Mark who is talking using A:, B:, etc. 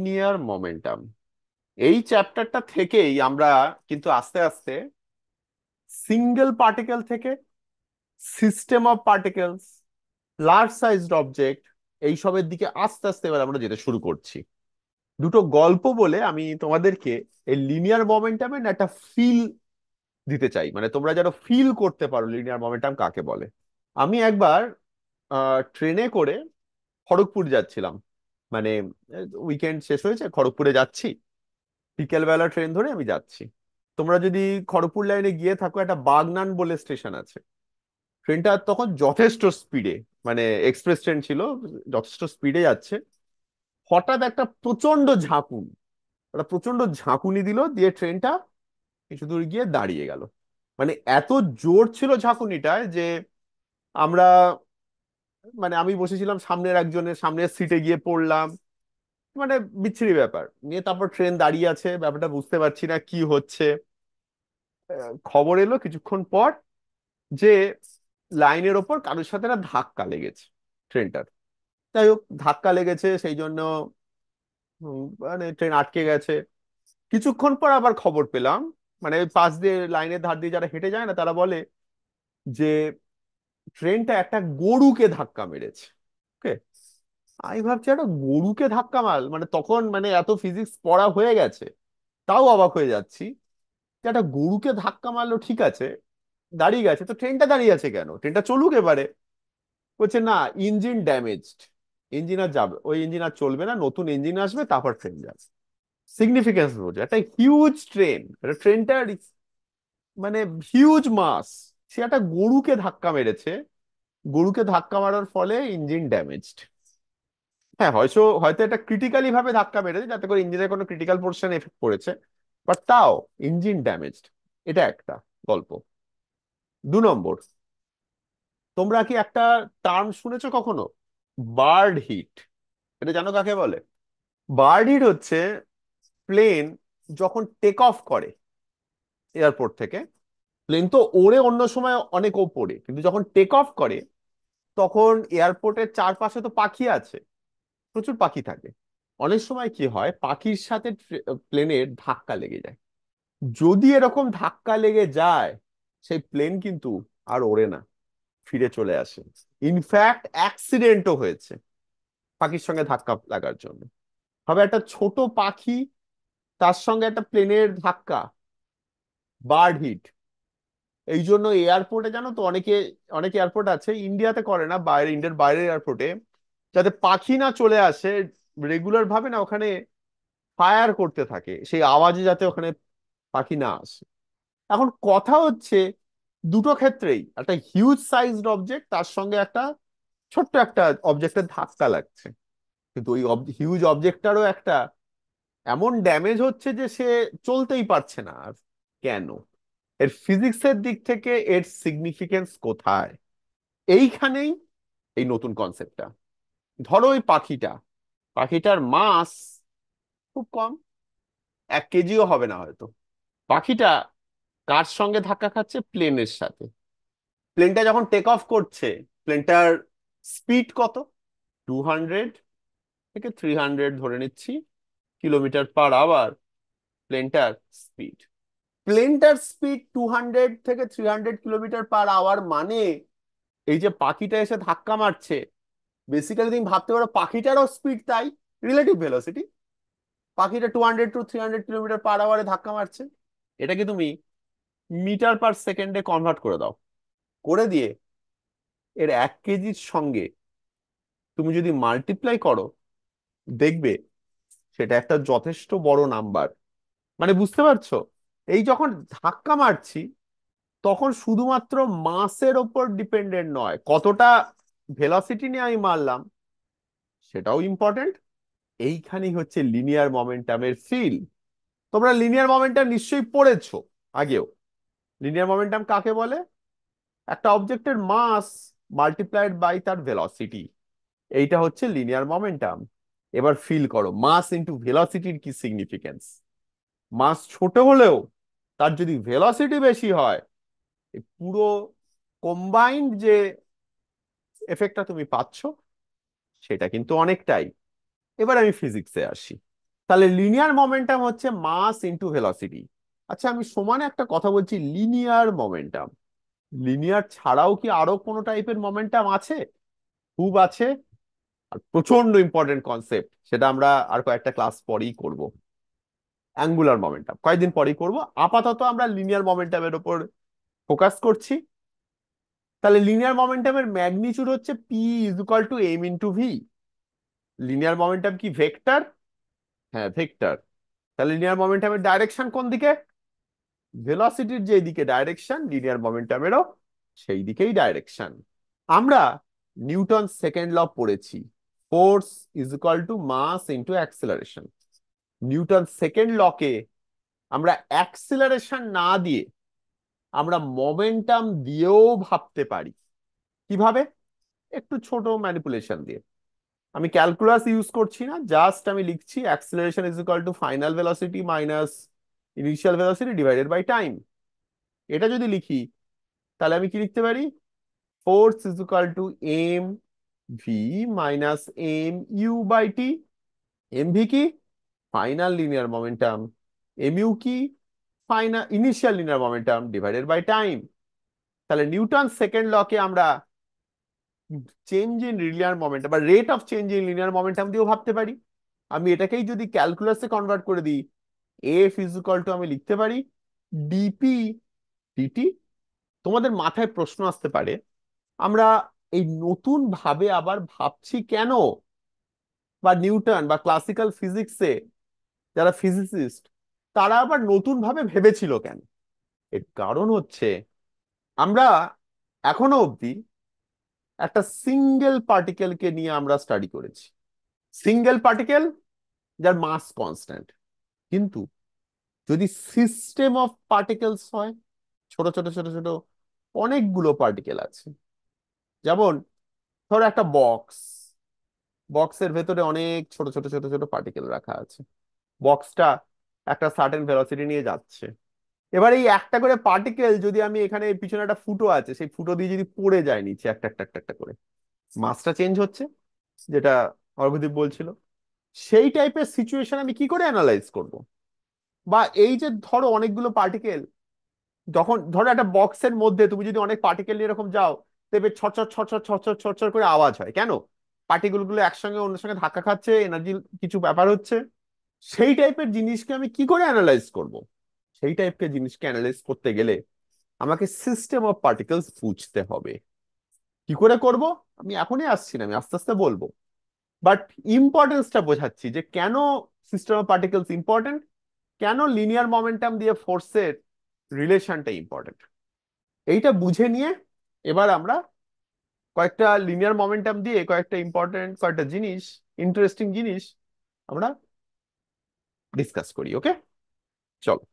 A: Linear momentum. এই চ্যাপ্টারটা থেকেই আমরা কিন্তু আস্তে আস্তে সিঙ্গেল পার্টিকেল থেকে system of particles, large sized object, এইসবের দিকে আস্তে আস্তে এবার আমরা যেতে শুরু করছি। দুটো গল্প বলে আমি তোমাদেরকে এই লিনিয়ার মোমেন্টামের একটা ফিল দিতে চাই, মানে তোমরা যেন ফিল করতে পারো লিনিয়ার মোমেন্টাম কাকে বলে। আমি একবার ট্রেনে করে খড়গপুর যাচ্ছিলাম, মানে উইকেন্ড শেষ হয়েছে, খড়গপুরে যাচ্ছি, বিকেলবেলা ট্রেন ধরে আমি যাচ্ছি। তোমরা যদি খড়গপুর লাইনে গিয়ে থাকো, একটা বাগনান বলে স্টেশন আছে। ট্রেনটা তখন যথেষ্ট স্পিডে, মানে এক্সপ্রেস ট্রেন ছিল, যথেষ্ট স্পিডে যাচ্ছে। হঠাৎ একটা প্রচন্ড ঝাঁকুনি, একটা প্রচন্ড ঝাঁকুনি দিল, দিয়ে ট্রেনটা কিছু দূর গিয়ে দাঁড়িয়ে গেল। মানে এত জোর ছিল ঝাঁকুনিটায় যে আমরা, মানে আমি বসেছিলাম সামনের একজনের সামনের সিটে গিয়ে পড়লাম। মানে বিচ্ছিরি ব্যাপার নিয়ে, তারপর ট্রেন দাঁড়িয়ে আছে, ব্যাপারটা বুঝতে পারছি না কি হচ্ছে। খবর এলো কিছুক্ষণ পর যে লাইনের ওপর কারোর সাথে একটা ধাক্কা লেগেছে ট্রেনটার। যাই হোক, ধাক্কা লেগেছে সেই জন্য মানে ট্রেন আটকে গেছে। কিছুক্ষণ পর আবার খবর পেলাম, মানে ওই পাশ দিয়ে লাইনের ধার দিয়ে যারা হেঁটে যায় না, তারা বলে যে ট্রেনটা একটা গরুকে ধাক্কা মেরেছে। ওকে, আমি ভাবছি একটা গরুকে ধাক্কা মার, মানে তখন মানে এত ফিজিক্স পড়া হয়ে গেছে, তাও অবাক হয়ে যাচ্ছি যে একটা গরুকে ধাক্কা মারলো, ঠিক আছে, দাঁড়িয়ে গেছে তো, ট্রেনটা দাঁড়িয়ে আছে কেন, ট্রেনটা চলুক এবারে। বলছে না, ইঞ্জিন ড্যামেজড, ইঞ্জিন আর যাবে, ওই ইঞ্জিন আর চলবে না, নতুন ইঞ্জিন আসবে তারপর ট্রেন যাবে। সিগনিফিকেন্স বোঝে, একটা হিউজ ট্রেন, একটা ট্রেনটার মানে হিউজ মাস, সে একটা গরুকে ধাক্কা মেরেছে, গরুকে ধাক্কা মারার ফলে ইঞ্জিন ড্যামেজড। হ্যাঁ, হয়তো হয়তো এটা ক্রিটিক্যালি ভাবে ধাক্কা মেরেছে, যাতে করে ইঞ্জিনের কোনো ক্রিটিক্যাল পোর্শন এফেক্ট পড়েছে, বাট তাও ইঞ্জিন ড্যামেজড। এটা একটা গল্প। 2 নম্বর, তোমরা কি একটা টার্ম শুনেছো কখনো, বার্ড হিট? এটা জানো কাকে বলে? বার্ড হিট হচ্ছে প্লেন যখন টেক অফ করে এয়ারপোর্ট থেকে, প্লেন তো ওড়ে অন্য সময় অনেক ওপরে, কিন্তু যখন টেক অফ করে তখন এয়ারপোর্টের চারপাশে তো পাখি আছে, প্রচুর পাখি থাকে। অনেক সময় কি হয়, পাখির সাথে প্লেনের ধাক্কা লেগে যায়। যদি এরকম ধাক্কা লেগে যায়, সেই প্লেন কিন্তু আর ওড়ে না, ফিরে চলে আসে। ইনফ্যাক্ট অ্যাক্সিডেন্টও হয়েছে পাখির সঙ্গে ধাক্কা লাগার জন্য। হবে একটা ছোট পাখি, তার সঙ্গে একটা প্লেনের ধাক্কা, বার্ড হিট। এই জন্য এয়ারপোর্টে জানো তো, অনেকে, অনেক এয়ারপোর্ট আছে, ইন্ডিয়াতে করে না, বাইরে, ইন্ডিয়ার বাইরের এয়ারপোর্টে, যাতে পাখি না চলে আসে, রেগুলার ভাবে না ওখানে ফায়ার করতে থাকে, সেই আওয়াজে যাতে ওখানে পাখি না আসে। এখন কথা হচ্ছে, দুটো ক্ষেত্রেই একটা হিউজ সাইজড অবজেক্ট, তার সঙ্গে একটা ছোট্ট একটা অবজেক্টের ধাক্কা লাগছে, কিন্তু ওই হিউজ অবজেক্টটারও একটা এমন ড্যামেজ হচ্ছে যে সে চলতেই পারছে না আর। কেন? এর ফিজিক্সের দিক থেকে এর সিগনিফিকেন্স কোথায়? এইখানেই এই নতুন কনসেপ্টটা। ধরো ওই পাখিটা, পাখিটার মাস খুব কম, 1 কেজিও হবে না হয়তো। পাখিটা কার সঙ্গে ধাক্কা খাচ্ছে? প্লেনের সাথে। প্লেনটা যখন টেক অফ করছে, প্লেনটার স্পিড কত? 200 থেকে 300 ধরে নিচ্ছি কিলোমিটার পার আওয়ার, প্লেনটার স্পিড। প্লেনটার স্পিড 200 থেকে 300 কিলোমিটার পার আওয়ার, মানে এই যে পাখিটা এসে ধাক্কা মারছে, বেসিক্যালি তুমি ভাবতে পারো পাখিটারও স্পিড তাই, রিলেটিভ ভেলোসিটি। পাখিটা 200 টু 300 কিলোমিটার পার আওয়ারে ধাক্কা মারছে। এটাকে তুমি মিটার পার সেকেন্ডে কনভার্ট করে দাও, করে দিয়ে এর 1 কেজির সঙ্গে তুমি যদি মাল্টিপ্লাই করো, দেখবে সেটা একটা যথেষ্ট বড় নাম্বার। মানে বুঝতে পারছো, এই যখন ধাক্কা মারছি, তখন শুধুমাত্র মাসের ওপর ডিপেন্ডেন্ট নয়, কতটা ভেলোসিটি নিয়ে আমি মারলাম সেটাও ইম্পর্টেন্ট। এইখানেই হচ্ছে লিনিয়ার মোমেন্টামের ফিল। তোমরা লিনিয়ার মোমেন্টাম নিশ্চয়ই পড়েছো আগেও। লিনিয়ার মোমেন্টাম কাকে বলে? একটা অবজেক্টের মাস মাল্টিপ্লাইড বাই তার ভেলোসিটি, এইটা হচ্ছে লিনিয়ার মোমেন্টাম। এবার ফিল করো মাস ইন্টু ভেলোসিটির কি সিগনিফিকেন্স। মাস ছোট হলেও তার যদি ভেলোসিটি বেশি হয়, এই পুরো কম্বাইন্ড যে এফেক্টটা তুমি পাচ্ছ, সেটা কিন্তু অনেকটাই। এবার আমি ফিজিক্সে আসি। তাহলে লিনিয়ার মোমেন্টাম হচ্ছে মাস ইনটু ভেলোসিটি। আচ্ছা, আমি সমানে একটা কথা বলছি, লিনিয়ার মোমেন্টাম, লিনিয়ার ছাড়াও কি আরো কোনো টাইপের মোমেন্টাম আছে? খুব আছে। আর প্রচন্ড ইম্পর্টেন্ট কনসেপ্ট, সেটা আমরা আর কয়েকটা ক্লাস পরেই করব। অ্যাঙ্গুলার মোমেন্টাম কয়েকদিন পরেই করব। আপাতত আমরা লিনিয়ার মোমেন্টামের উপর ফোকাস করছি। তাহলে লিনিয়ার মোমেন্টামের ম্যাগনিটিউড হচ্ছে P is equal to M into V. Linear momentum কি ভেক্টর? হ্যাঁ, ভেক্টর। তাহলে লিনিয়ার মোমেন্টামের ডাইরেকশন কোন দিকে? ভেলোসিটির যে দিকে ডাইরেকশন, লিনিয়ার মোমেন্টামেরও সেই দিকেই ডাইরেকশন। আমরা নিউটন সেকেন্ড ল পড়েছি, force is equal to mass into acceleration. Newton second লকে আমরা অ্যাক্সিলারেশন না দিয়ে আমরা মোমেন্টাম দিয়েও ভাবতে পারি। কিভাবে? একটু ছোট ম্যানিপুলেশন দিয়ে। আমি ক্যালকুলাস ইউজ করছি না, জাস্ট আমি লিখছি acceleration is equal to final velocity minus initial velocity divided by time. এটা যদি লিখি তাহলে আমি কি লিখতে পারি? Force is equal to M V minus M U by T. M V কি? Final linear momentum. M U কি? Final initial linear momentum divided by time. তাহলে নিউটন সেকেন্ড লকে আমরা চেঞ্জ ইন লিনিয়ার মোমেন্টাম বা rate of change in linear momentum দিয়েও ভাবতে পারি। আমি এটাকেই যদি ক্যালকুলাসে কনভার্ট করে দিই, এফ ইজ ইকুয়াল টু আমি লিখতে পারি ডিপি ডিটি। তোমাদের মাথায় প্রশ্ন আসতে পারে, আমরা এই নতুন ভাবে আবার ভাবছি কেন? বা নিউটন বা ক্লাসিক্যাল ফিজিক্সে যারা ফিজিসিস্ট, তারা আবার নতুন ভাবে ভেবেছিল কেন? এর কারণ হচ্ছে আমরা এখনো অবধি একটা সিঙ্গেল পার্টিকেলকে নিয়ে আমরা স্টাডি করেছি। সিঙ্গেল পার্টিকেল যার মাস কনস্ট্যান্ট। কিন্তু যদি সিস্টেম অফ পার্টিকেলস হয়, ছোট ছোট ছোট ছোট অনেকগুলো পার্টিকেল আছে, যেমন ধরো একটা বক্স, বক্সের ভেতরে অনেক ছোট ছোট ছোট ছোট পার্টিকেল রাখা আছে। বক্সটা একটা সার্টেন ভেলোসিটি নিয়ে যাচ্ছে। এবার এই একটা করে পার্টিকেল যদি আমি এখানে পিছনে একটা ফুটো আছে, সেই ফুটো দিয়ে যদি পড়ে যায় নিচে একটা একটা একটা একটা করে, মাসটা চেঞ্জ হচ্ছে, যেটা অর্ঘদীপ বলছিল। সেই টাইপের সিচুয়েশন আমি কি করে অ্যানালাইজ করব? বা এই যে ধরো অনেকগুলো পার্টিকেল, যখন ধরো একটা বক্সের মধ্যে তুমি যদি অনেক পার্টিকেল নিয়ে এরকম যাও, দেখবে ছটছট ছটছট ছটছট ছটছট করে আওয়াজ হয় কেন? পার্টিকেল গুলো একসঙ্গে অন্যের সঙ্গে ধাক্কা খাচ্ছে, এনার্জি কিছু ব্যাপার হচ্ছে। সেই টাইপের জিনিসকে আমি কি করে অ্যানালাইজ করব? সেই টাইপের জিনিসকে অ্যানালাইজ করতে গেলে আমাকে সিস্টেম অফ পার্টিকেলস বুঝতে হবে। কি করে করব আমি এখনই আসছি না, আমি আস্তে আস্তে বলবো। বাট ইম্পর্টেন্সটা বোঝাচ্ছি যে কেন সিস্টেম অফ পার্টিকেলস ইম্পর্টেন্ট, কেন লিনিয়ার মোমেন্টাম দিয়ে ফোর্সের রিলেশনটা ইম্পর্টেন্ট। এইটা বুঝে নিয়ে এবার আমরা কয়েকটা লিনিয়ার মোমেন্টাম দিয়ে কয়েকটা ইম্পর্টেন্ট কয়েকটা জিনিস, ইন্টারেস্টিং জিনিস আমরা ডিসকাস করি। ওকে, চলো।